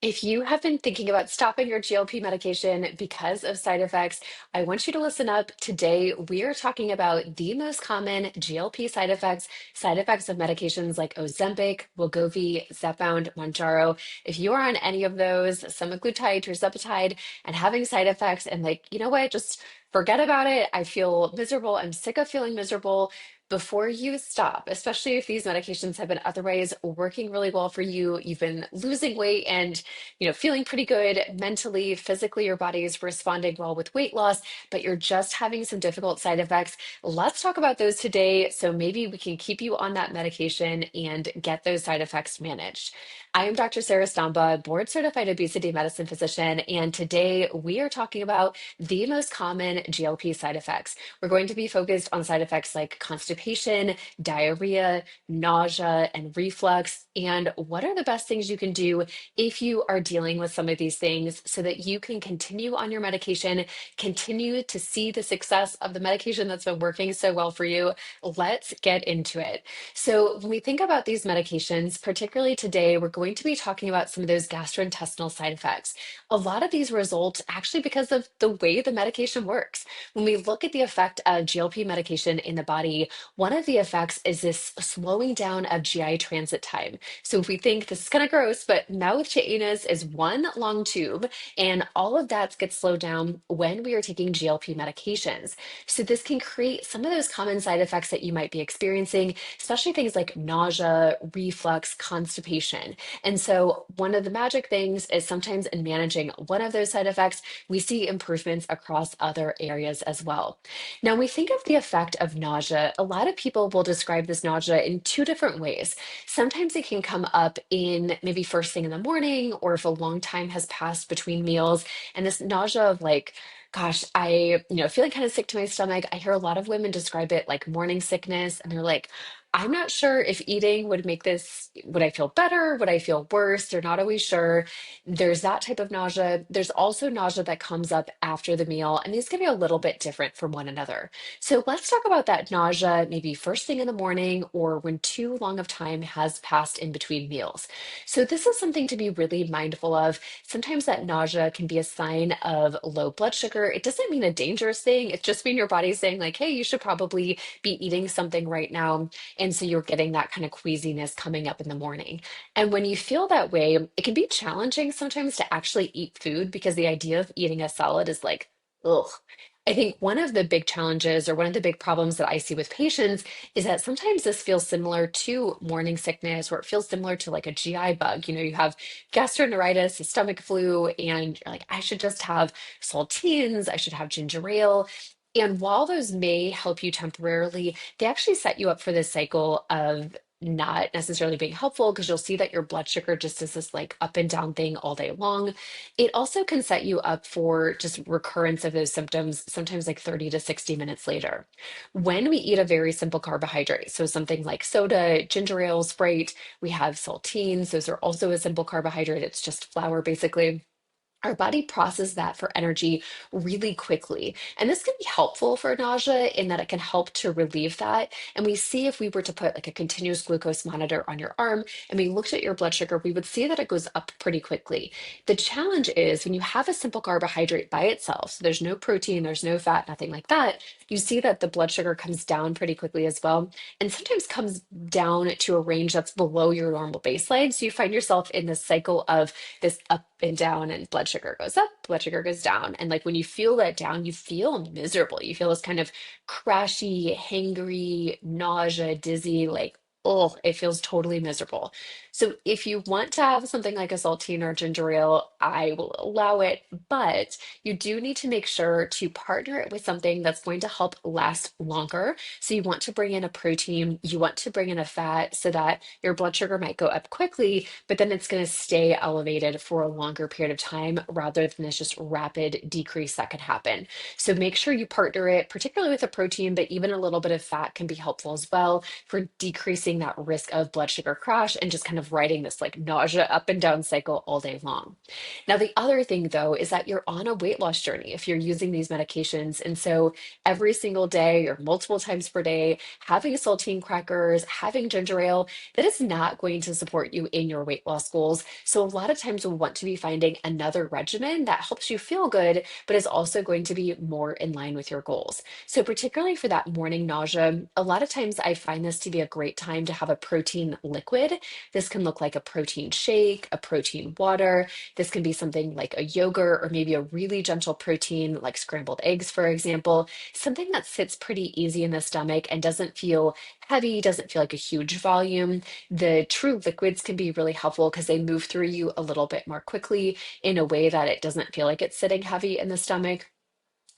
If you have been thinking about stopping your GLP medication because of side effects, I want you to listen up. Today, we are talking about the most common GLP side effects of medications like Ozempic, Wegovy, Zepbound, Mounjaro. If you are on any of those, semaglutide, tirzepatide, and having side effects, and like, you know what, just forget about it. I feel miserable. I'm sick of feeling miserable. Before you stop, especially if these medications have been otherwise working really well for you, you've been losing weight and feeling pretty good mentally, physically, your body is responding well with weight loss, but you're just having some difficult side effects. Let's talk about those today. So maybe we can keep you on that medication and get those side effects managed. I am Dr. Sarah Stamba, board certified obesity medicine physician, and today we are talking about the most common GLP side effects. We're going to be focused on side effects like constipation, diarrhea, nausea, and reflux, and what are the best things you can do if you are dealing with some of these things so that you can continue on your medication, continue to see the success of the medication that's been working so well for you. Let's get into it. So, when we think about these medications, particularly today, we're going to be talking about some of those gastrointestinal side effects. A lot of these result actually because of the way the medication works. When we look at the effect of GLP medication in the body, one of the effects is this slowing down of GI transit time. So if we think this is kind of gross, but mouth to anus is one long tube, and all of that gets slowed down when we are taking GLP medications. So this can create some of those common side effects that you might be experiencing, especially things like nausea, reflux, constipation. And so one of the magic things is sometimes in managing one of those side effects, we see improvements across other areas as well. Now, when we think of the effect of nausea, a lot of people will describe this nausea in two different ways. Sometimes it can come up in maybe first thing in the morning or if a long time has passed between meals. And this nausea of like, gosh, feeling kind of sick to my stomach. I hear a lot of women describe it like morning sickness, and they're like, I'm not sure if eating would make this, would I feel better? Would I feel worse? They're not always sure. There's that type of nausea. There's also nausea that comes up after the meal, and these can be a little bit different from one another. So let's talk about that nausea, maybe first thing in the morning or when too long of time has passed in between meals. So this is something to be really mindful of. Sometimes that nausea can be a sign of low blood sugar. It doesn't mean a dangerous thing. It just means your body's saying like, hey, you should probably be eating something right now. And so you're getting that kind of queasiness coming up in the morning. And when you feel that way, it can be challenging sometimes to actually eat food because the idea of eating a salad is like, ugh. I think one of the big challenges or one of the big problems that I see with patients is that sometimes this feels similar to morning sickness or it feels similar to like a GI bug. You have gastroenteritis, a stomach flu, and you're like, I should just have saltines, I should have ginger ale. And while those may help you temporarily, they actually set you up for this cycle of not necessarily being helpful because you'll see that your blood sugar just is this like up and down thing all day long. It also can set you up for just recurrence of those symptoms, sometimes like 30 to 60 minutes later. When we eat a very simple carbohydrate, so something like soda, ginger ale, Sprite, we have saltines, those are also a simple carbohydrate. It's just flour basically. Our body processes that for energy really quickly. And this can be helpful for nausea in that it can help to relieve that. And we see if we were to put like a continuous glucose monitor on your arm and we looked at your blood sugar, we would see that it goes up pretty quickly. The challenge is when you have a simple carbohydrate by itself, so there's no protein, there's no fat, nothing like that, you see that the blood sugar comes down pretty quickly as well. And sometimes comes down to a range that's below your normal baseline. So you find yourself in this cycle of this up and down and blood sugar goes up, blood sugar goes down. And like when you feel that down, you feel miserable. You feel this kind of crashy, hangry, nausea, dizzy, like, oh, it feels totally miserable. So if you want to have something like a saltine or ginger ale, I will allow it, but you do need to make sure to partner it with something that's going to help last longer. So you want to bring in a protein, you want to bring in a fat so that your blood sugar might go up quickly, but then it's going to stay elevated for a longer period of time rather than this just rapid decrease that can happen. So make sure you partner it, particularly with a protein, but even a little bit of fat can be helpful as well for decreasing that risk of blood sugar crash and just kind of of riding this like nausea up and down cycle all day long. Now, the other thing though is that you're on a weight loss journey if you're using these medications. And so every single day or multiple times per day, having saltine crackers, having ginger ale, that is not going to support you in your weight loss goals. So a lot of times we'll want to be finding another regimen that helps you feel good, but is also going to be more in line with your goals. So particularly for that morning nausea, a lot of times I find this to be a great time to have a protein liquid. This can look like a protein shake, a protein water. This can be something like a yogurt or maybe a really gentle protein like scrambled eggs, for example, something that sits pretty easy in the stomach and doesn't feel heavy, doesn't feel like a huge volume. The true liquids can be really helpful because they move through you a little bit more quickly in a way that it doesn't feel like it's sitting heavy in the stomach.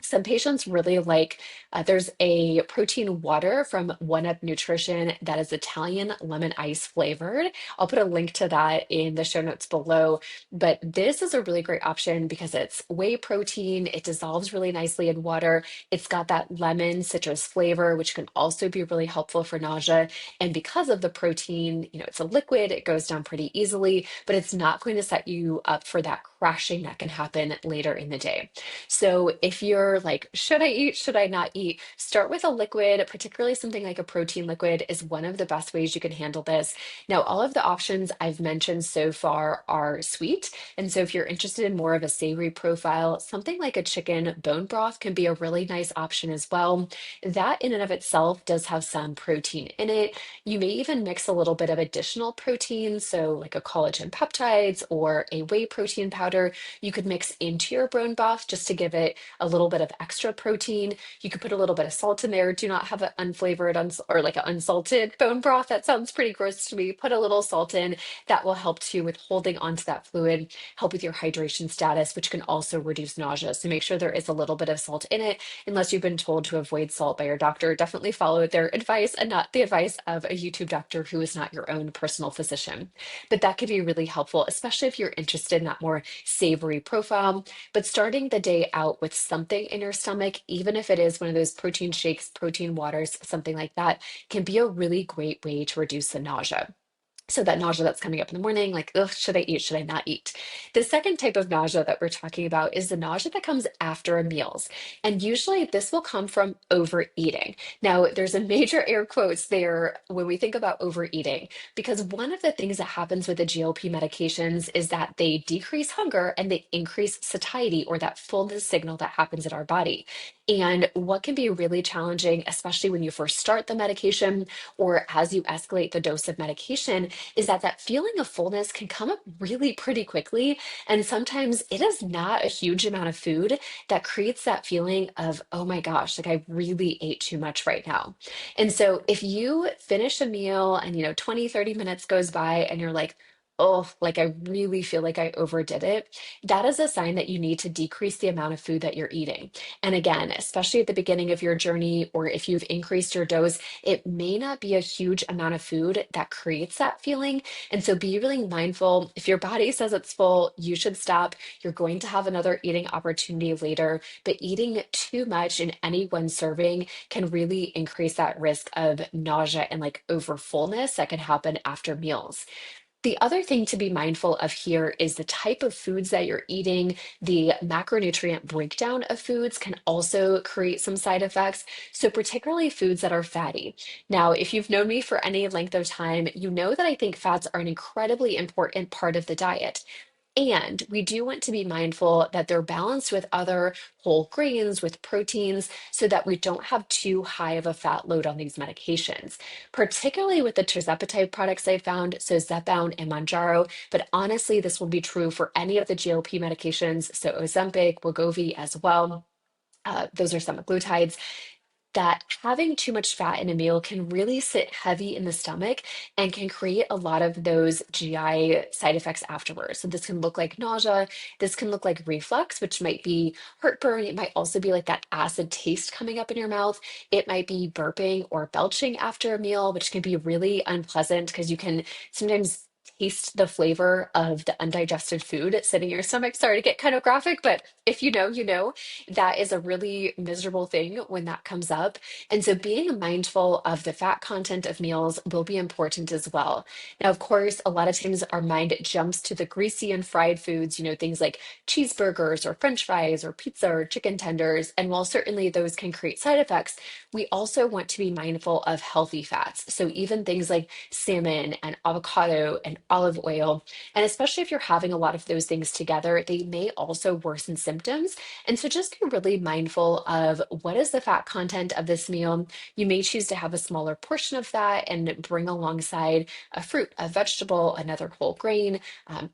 Some patients really like, there's a protein water from One Up Nutrition that is Italian lemon ice flavored. I'll put a link to that in the show notes below. But this is a really great option because it's whey protein. It dissolves really nicely in water. It's got that lemon citrus flavor, which can also be really helpful for nausea. And because of the protein, it's a liquid, it goes down pretty easily, but it's not going to set you up for that crashing that can happen later in the day. So if you're like, should I eat? Should I not eat? Start with a liquid, particularly something like a protein liquid is one of the best ways you can handle this. Now, all of the options I've mentioned so far are sweet. And so if you're interested in more of a savory profile, something like a chicken bone broth can be a really nice option as well. That in and of itself does have some protein in it. You may even mix a little bit of additional protein, so like a collagen peptides or a whey protein powder you could mix into your bone broth just to give it a little bit of extra protein. You could put a little bit of salt in there. Do not have an unflavored or like an unsalted bone broth. That sounds pretty gross to me. Put a little salt in. That will help too with holding onto that fluid, help with your hydration status, which can also reduce nausea. So make sure there is a little bit of salt in it. Unless you've been told to avoid salt by your doctor, definitely follow their advice and not the advice of a YouTube doctor who is not your own personal physician. But that could be really helpful, especially if you're interested in that more savory profile. But starting the day out with something in your stomach, even if it is one of those protein shakes, protein waters, something like that, can be a really great way to reduce the nausea. So that nausea that's coming up in the morning, like, ugh, should I eat? Should I not eat? The second type of nausea that we're talking about is the nausea that comes after meals. And usually this will come from overeating. Now, there's a major air quotes there when we think about overeating, because one of the things that happens with the GLP medications is that they decrease hunger and they increase satiety or that fullness signal that happens in our body. And what can be really challenging, especially when you first start the medication or as you escalate the dose of medication, is that that feeling of fullness can come up really pretty quickly. And sometimes it is not a huge amount of food that creates that feeling of, oh my gosh, like I really ate too much right now. And so if you finish a meal and, 20, 30 minutes goes by and you're like, oh, like I really feel like I overdid it, that is a sign that you need to decrease the amount of food that you're eating. And again, especially at the beginning of your journey, or if you've increased your dose, it may not be a huge amount of food that creates that feeling. And so be really mindful. If your body says it's full, you should stop. You're going to have another eating opportunity later, but eating too much in any one serving can really increase that risk of nausea and like over fullness that can happen after meals. The other thing to be mindful of here is the type of foods that you're eating. The macronutrient breakdown of foods can also create some side effects. So, particularly foods that are fatty. Now, if you've known me for any length of time, you know that I think fats are an incredibly important part of the diet. And we do want to be mindful that they're balanced with other whole grains, with proteins, so that we don't have too high of a fat load on these medications, particularly with the tirzepatide products I found, so zepbound and mounjaro. But honestly, this will be true for any of the GLP medications, so Ozempic, wegovy as well. Those are semaglutides that having too much fat in a meal can really sit heavy in the stomach and can create a lot of those GI side effects afterwards. So this can look like nausea, this can look like reflux, which might be heartburn. It might also be like that acid taste coming up in your mouth. It might be burping or belching after a meal, which can be really unpleasant because you can sometimes taste the flavor of the undigested food sitting in your stomach. Sorry to get kind of graphic, but if you know, you know, that is a really miserable thing when that comes up. And so being mindful of the fat content of meals will be important as well. Now, of course, a lot of times our mind jumps to the greasy and fried foods, things like cheeseburgers or French fries or pizza or chicken tenders. And while certainly those can create side effects, we also want to be mindful of healthy fats. So even things like salmon and avocado and olive oil, and especially if you're having a lot of those things together, they may also worsen symptoms. And so just be really mindful of what is the fat content of this meal. You may choose to have a smaller portion of that and bring alongside a fruit, a vegetable, another whole grain,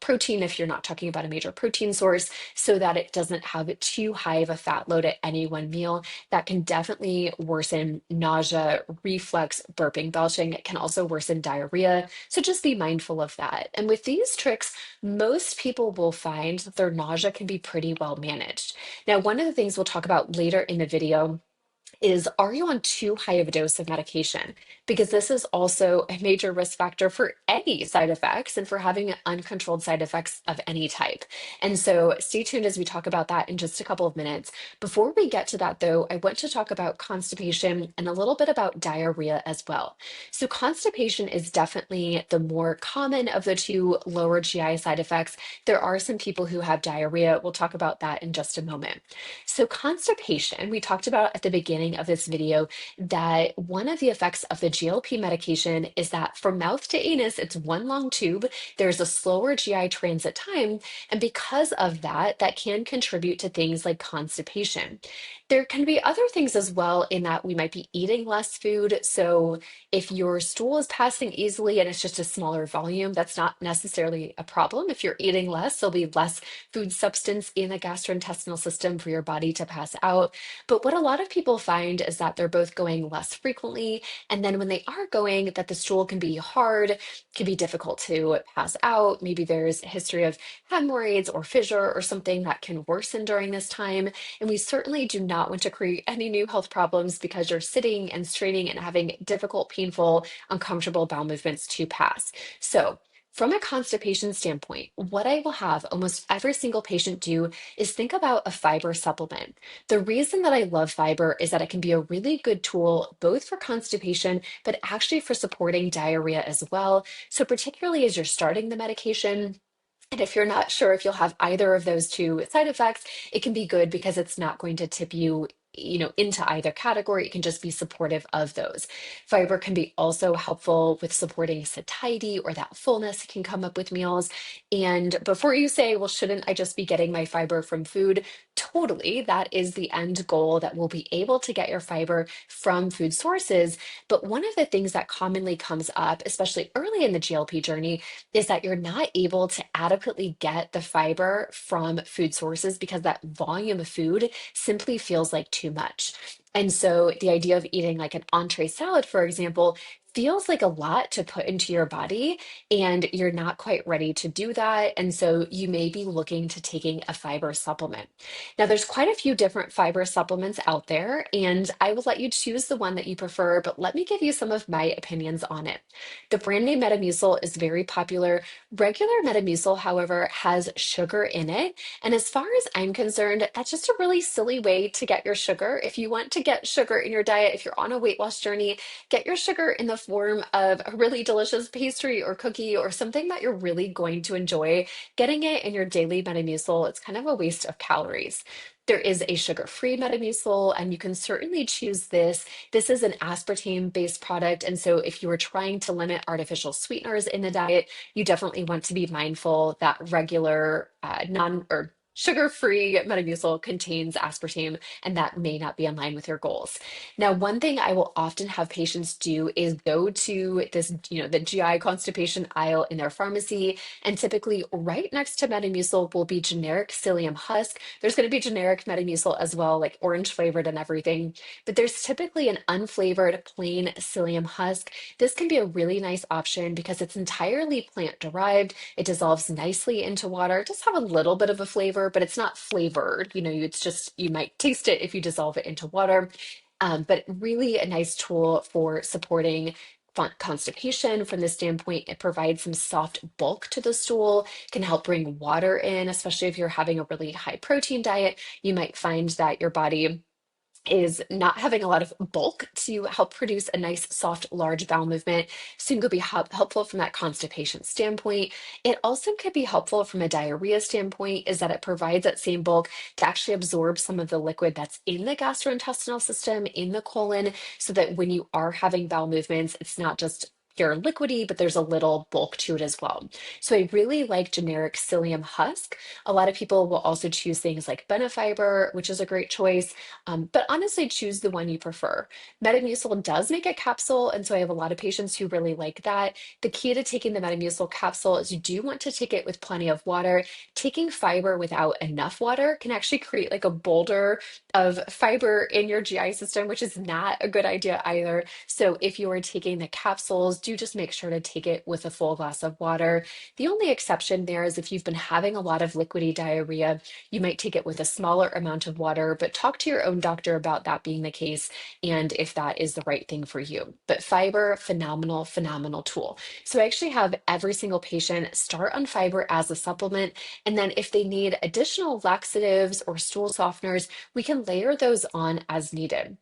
protein if you're not talking about a major protein source, so that it doesn't have too high of a fat load at any one meal. That can definitely worsen nausea, reflux, burping, belching. It can also worsen diarrhea. So just be mindful of that. And with these tricks, most people will find that their nausea can be pretty well managed. Now, one of the things we'll talk about later in the video is, are you on too high of a dose of medication? Because this is also a major risk factor for any side effects and for having uncontrolled side effects of any type. And so stay tuned as we talk about that in just a couple of minutes. Before we get to that, though, I want to talk about constipation and a little bit about diarrhea as well. So constipation is definitely the more common of the two lower GI side effects. There are some people who have diarrhea. We'll talk about that in just a moment. So constipation, we talked about at the beginning of this video that one of the effects of the GLP medication is that from mouth to anus, it's one long tube. There's a slower GI transit time. And because of that, that can contribute to things like constipation. There can be other things as well in that we might be eating less food. So if your stool is passing easily and it's just a smaller volume, that's not necessarily a problem. If you're eating less, there'll be less food substance in the gastrointestinal system for your body to pass out. But what a lot of people find is that they're both going less frequently. And then when they are going, that the stool can be hard, can be difficult to pass out. Maybe there's a history of hemorrhoids or fissure or something that can worsen during this time. And we certainly do not want to create any new health problems because you're sitting and straining and having difficult, painful, uncomfortable bowel movements to pass. So, from a constipation standpoint, what I will have almost every single patient do is think about a fiber supplement. The reason that I love fiber is that it can be a really good tool both for constipation, but actually for supporting diarrhea as well. So, particularly as you're starting the medication, and if you're not sure if you'll have either of those two side effects, it can be good because it's not going to tip you, into either category. It can just be supportive of those. Fiber can be also helpful with supporting satiety or that fullness it can come up with meals. And before you say, well, shouldn't I just be getting my fiber from food? Totally. That is the end goal, that we'll be able to get your fiber from food sources. But one of the things that commonly comes up, especially early in the GLP journey, is that you're not able to adequately get the fiber from food sources because that volume of food simply feels like too much. And so the idea of eating like an entree salad, for example, feels like a lot to put into your body, and you're not quite ready to do that. And so you may be looking to taking a fiber supplement. Now, there's quite a few different fiber supplements out there, and I will let you choose the one that you prefer, but let me give you some of my opinions on it. The brand name Metamucil is very popular. Regular Metamucil, however, has sugar in it. And as far as I'm concerned, that's just a really silly way to get your sugar. If you want to get sugar in your diet, if you're on a weight loss journey, get your sugar in the form of a really delicious pastry or cookie or something that you're really going to enjoy. Getting it in your daily Metamucil, it's kind of a waste of calories. There is a sugar-free Metamucil, and you can certainly choose this. This is an aspartame-based product, and so if you are trying to limit artificial sweeteners in the diet, you definitely want to be mindful that regular non or sugar-free Metamucil contains aspartame, and that may not be in line with your goals. Now, one thing I will often have patients do is go to this, the GI constipation aisle in their pharmacy, and typically right next to Metamucil will be generic psyllium husk. There's going to be generic Metamucil as well, like orange flavored and everything, but there's typically an unflavored plain psyllium husk. This can be a really nice option because it's entirely plant derived. It dissolves nicely into water. It does have a little bit of a flavor, but it's not flavored. It's just, you might taste it if you dissolve it into water. But really a nice tool for supporting constipation from the standpoint it provides some soft bulk to the stool, can help bring water in, especially if you're having a really high protein diet. You might find that your body is not having a lot of bulk to help produce a nice, soft, large bowel movement. So it could be helpful from that constipation standpoint. It also could be helpful from a diarrhea standpoint, is that it provides that same bulk to actually absorb some of the liquid that's in the gastrointestinal system, in the colon, so that when you are having bowel movements, it's not just pure liquidy, but there's a little bulk to it as well. So I really like generic psyllium husk. A lot of people will also choose things like Benefiber, which is a great choice. But honestly, choose the one you prefer. Metamucil does make a capsule, and so I have a lot of patients who really like that. The key to taking the Metamucil capsule is you do want to take it with plenty of water. Taking fiber without enough water can actually create like a boulder of fiber in your GI system, which is not a good idea either. So if you are taking the capsules, do just make sure to take it with a full glass of water. The only exception there is if you've been having a lot of liquidy diarrhea, you might take it with a smaller amount of water, but talk to your own doctor about that being the case and if that is the right thing for you. But fiber, phenomenal, phenomenal tool. So I actually have every single patient start on fiber as a supplement. And then if they need additional laxatives or stool softeners, we can layer those on as needed.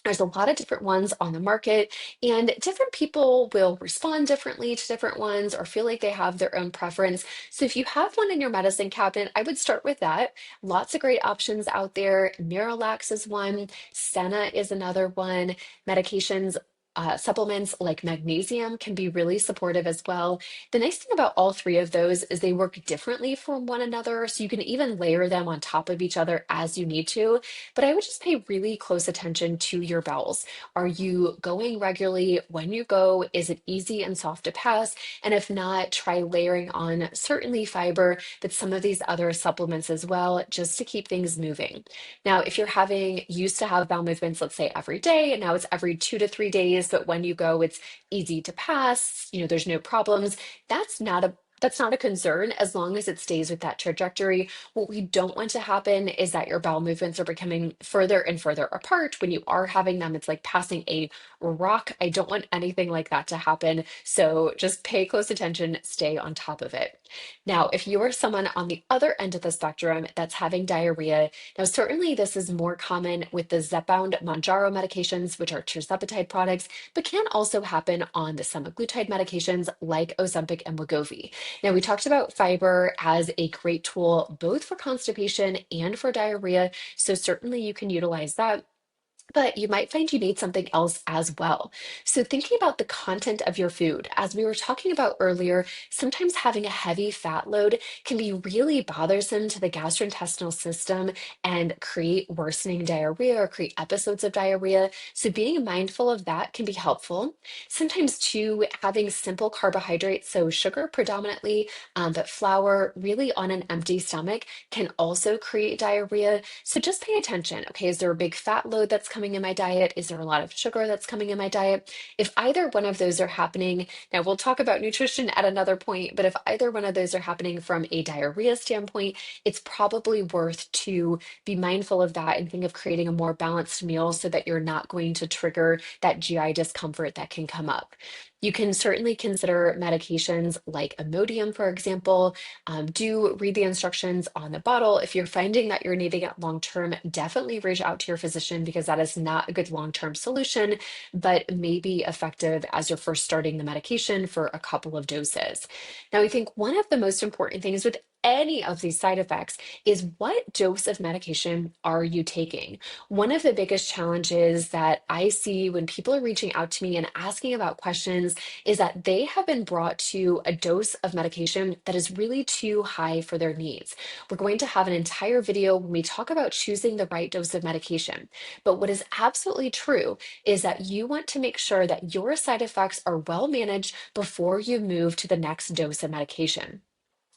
There's a lot of different ones on the market, and different people will respond differently to different ones or feel like they have their own preference. So, if you have one in your medicine cabinet, I would start with that. Lots of great options out there. Miralax is one, Senna is another one. Medications, supplements like magnesium can be really supportive as well. The nice thing about all three of those is they work differently from one another, so you can even layer them on top of each other as you need to. But I would just pay really close attention to your bowels. Are you going regularly? When you go, is it easy and soft to pass? And if not, try layering on certainly fiber, but some of these other supplements as well, just to keep things moving. Now, if you're having used to have bowel movements, let's say every day, and now it's every 2 to 3 days, but when you go, it's easy to pass, there's no problems. That's not a concern as long as it stays with that trajectory. What we don't want to happen is that your bowel movements are becoming further and further apart. When you are having them, it's like passing a rock. I don't want anything like that to happen. So just pay close attention, stay on top of it. Now, if you are someone on the other end of the spectrum that's having diarrhea, now certainly this is more common with the zepbound mounjaro medications, which are tirzepatide products, but can also happen on the semaglutide medications like Ozempic and Wegovy. Now, we talked about fiber as a great tool both for constipation and for diarrhea, so certainly you can utilize that. But you might find you need something else as well. So, thinking about the content of your food, as we were talking about earlier, sometimes having a heavy fat load can be really bothersome to the gastrointestinal system and create worsening diarrhea or create episodes of diarrhea. So, being mindful of that can be helpful. Sometimes, too, having simple carbohydrates, so sugar predominantly, but flour really on an empty stomach can also create diarrhea. So just pay attention. Okay, is there a big fat load that's coming in my diet? Is there a lot of sugar that's coming in my diet? If either one of those are happening, now we'll talk about nutrition at another point, but if either one of those are happening from a diarrhea standpoint, it's probably worth to be mindful of that and think of creating a more balanced meal so that you're not going to trigger that GI discomfort that can come up. You can certainly consider medications like Imodium, for example. Do read the instructions on the bottle. If you're finding that you're needing it long term, definitely reach out to your physician because that is not a good long term solution, but may be effective as you're first starting the medication for a couple of doses. Now, I think one of the most important things with any of these side effects is what dose of medication are you taking? One of the biggest challenges that I see when people are reaching out to me and asking about questions is that they have been brought to a dose of medication that is really too high for their needs. We're going to have an entire video when we talk about choosing the right dose of medication. But what is absolutely true is that you want to make sure that your side effects are well managed before you move to the next dose of medication.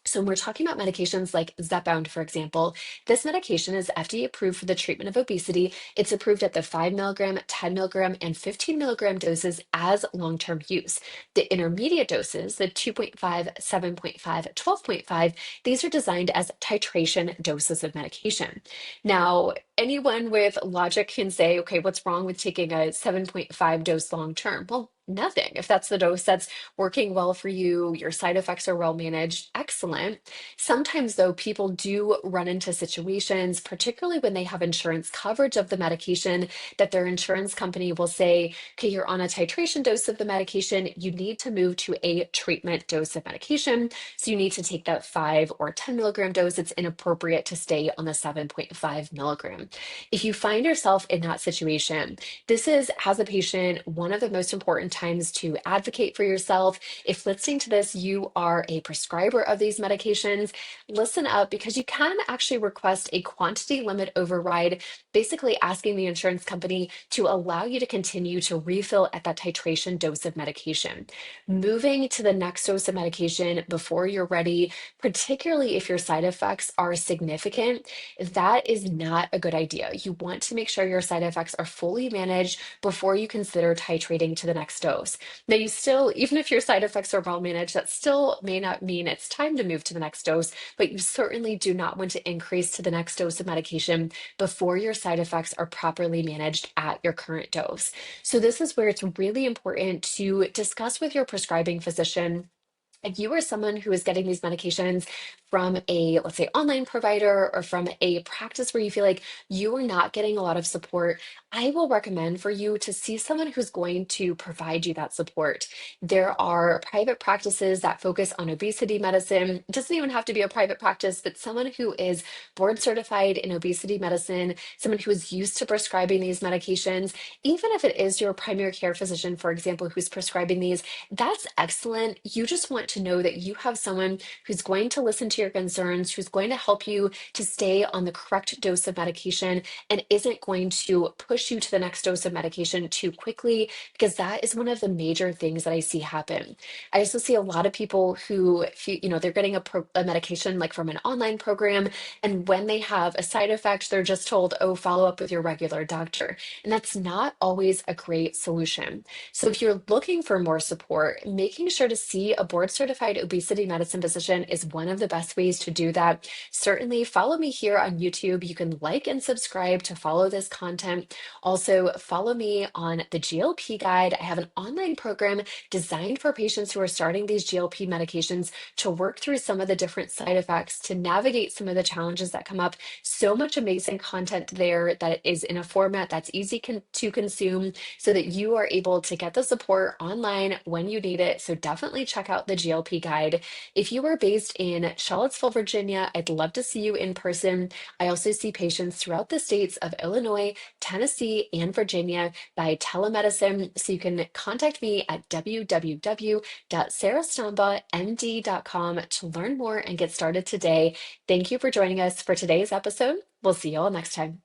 So, when we're talking about medications like Zepbound, for example, this medication is FDA approved for the treatment of obesity. It's approved at the 5 milligram, 10 milligram, and 15 milligram doses as long term use. The intermediate doses, the 2.5, 7.5, 12.5, these are designed as titration doses of medication. Now, anyone with logic can say, okay, what's wrong with taking a 7.5 dose long term? Well, Nothing. If that's the dose that's working well for you, your side effects are well managed, excellent. Sometimes, though, people do run into situations, particularly when they have insurance coverage of the medication, that their insurance company will say, okay, you're on a titration dose of the medication, you need to move to a treatment dose of medication. So you need to take that 5 or 10 milligram dose. It's inappropriate to stay on the 7.5 milligram. If you find yourself in that situation, this is, as a patient, one of the most important times to advocate for yourself. If listening to this, you are a prescriber of these medications, listen up because you can actually request a quantity limit override, basically asking the insurance company to allow you to continue to refill at that titration dose of medication. Moving to the next dose of medication before you're ready, particularly if your side effects are significant, that is not a good idea. You want to make sure your side effects are fully managed before you consider titrating to the next dose. Now, you still, even if your side effects are well managed, that still may not mean it's time to move to the next dose, but you certainly do not want to increase to the next dose of medication before your side effects are properly managed at your current dose. So, this is where it's really important to discuss with your prescribing physician. If you are someone who is getting these medications from a, let's say, online provider or from a practice where you feel like you are not getting a lot of support, I will recommend for you to see someone who's going to provide you that support. There are private practices that focus on obesity medicine. It doesn't even have to be a private practice, but someone who is board certified in obesity medicine, someone who is used to prescribing these medications, even if it is your primary care physician, for example, who's prescribing these, that's excellent. You just want to know that you have someone who's going to listen to your concerns, who's going to help you to stay on the correct dose of medication and isn't going to push you to the next dose of medication too quickly, because that is one of the major things that I see happen. I also see a lot of people who, they're getting a medication like from an online program, and when they have a side effect, they're just told, oh, follow up with your regular doctor. And that's not always a great solution. So if you're looking for more support, making sure to see a board certified obesity medicine physician is one of the best ways to do that. Certainly follow me here on YouTube. You can like and subscribe to follow this content. Also, follow me on the GLP guide. I have an online program designed for patients who are starting these GLP medications to work through some of the different side effects, to navigate some of the challenges that come up. So much amazing content there that is in a format that's easy to consume so that you are able to get the support online when you need it. So definitely check out the GLP guide. If you are based in Charlottesville, Virginia, I'd love to see you in person. I also see patients throughout the states of Illinois, Tennessee, and Virginia by telemedicine. So you can contact me at www.sarahstambamd.com to learn more and get started today. Thank you for joining us for today's episode. We'll see you all next time.